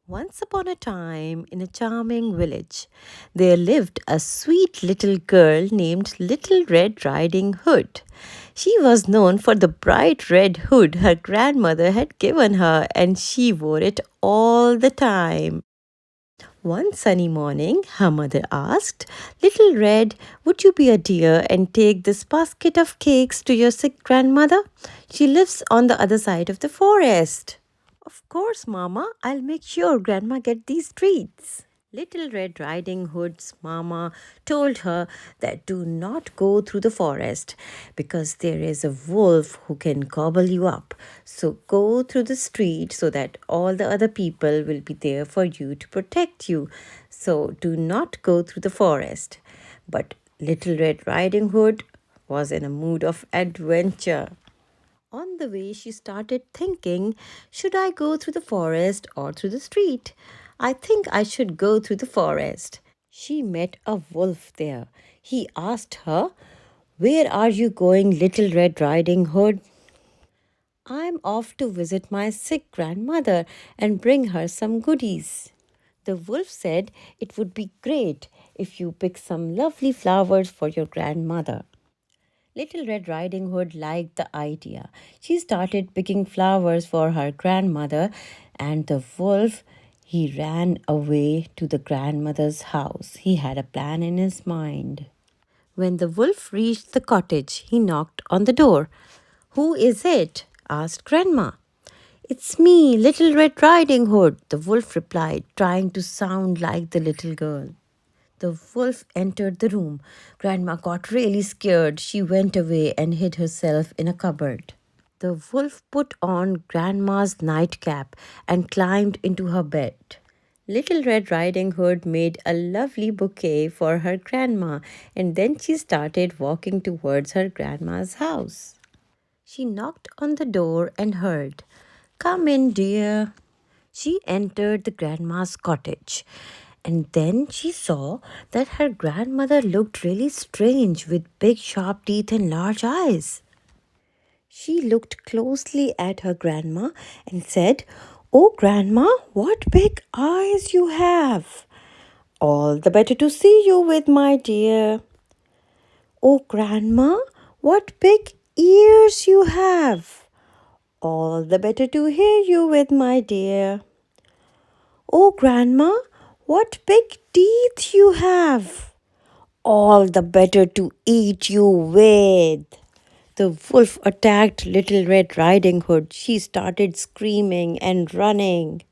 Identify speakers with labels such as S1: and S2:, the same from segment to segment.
S1: Once upon a time, in a charming village, there lived a sweet little girl named Little Red Riding Hood. She was known for the bright red hood her grandmother had given her, and she wore it all the time. One sunny morning, her mother asked, Little Red, would you be a dear and take this basket of cakes to your sick grandmother? She lives on the other side of the forest. Of course, Mama, I'll make sure Grandma get these treats. Little Red Riding Hood's Mama told her that do not go through the forest because there is a wolf who can gobble you up. So go through the street so that all the other people will be there for you to protect you. So do not go through the forest. But Little Red Riding Hood was in a mood of adventure. On the way, she started thinking, should I go through the forest or through the street? I think I should go through the forest. She met a wolf there. He asked her, where are you going, Little Red Riding Hood? I'm off to visit my sick grandmother and bring her some goodies. The wolf said it would be great if you pick some lovely flowers for your grandmother. Little Red Riding Hood liked the idea. She started picking flowers for her grandmother, and the wolf, he ran away to the grandmother's house. He had a plan in his mind. When the wolf reached the cottage, he knocked on the door. Who is it? Asked Grandma. It's me, Little Red Riding Hood, the wolf replied, trying to sound like the little girl. The wolf entered the room. Grandma got really scared. She went away and hid herself in a cupboard. The wolf put on Grandma's nightcap and climbed into her bed. Little Red Riding Hood made a lovely bouquet for her grandma, and then she started walking towards her grandma's house. She knocked on the door and heard, Come in, dear. She entered the grandma's cottage, and then she saw that her grandmother looked really strange with big sharp teeth and large eyes. She looked closely at her grandma and said, Oh, Grandma, what big eyes you have! All the better to see you with, my dear. Oh, Grandma, what big ears you have! All the better to hear you with, my dear. Oh, Grandma, what big teeth you have! All the better to eat you with. The wolf attacked Little Red Riding Hood. She started screaming and running.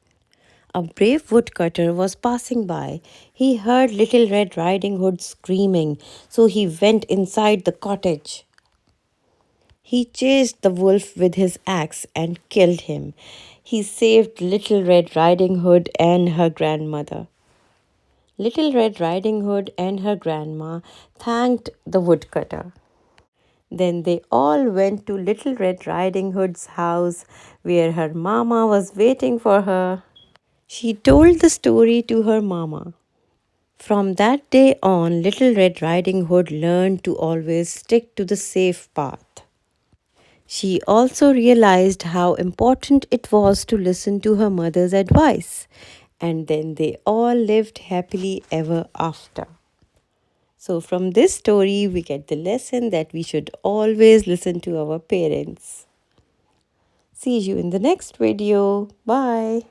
S1: A brave woodcutter was passing by. He heard Little Red Riding Hood screaming, so he went inside the cottage. He chased the wolf with his axe and killed him. He saved Little Red Riding Hood and her grandmother. Little Red Riding Hood and her grandma thanked the woodcutter. Then they all went to Little Red Riding Hood's house where her mama was waiting for her. She told the story to her mama. From that day on, Little Red Riding Hood learned to always stick to the safe path. She also realized how important it was to listen to her mother's advice, and then they all lived happily ever after. So, from this story, we get the lesson that we should always listen to our parents. See you in the next video. Bye.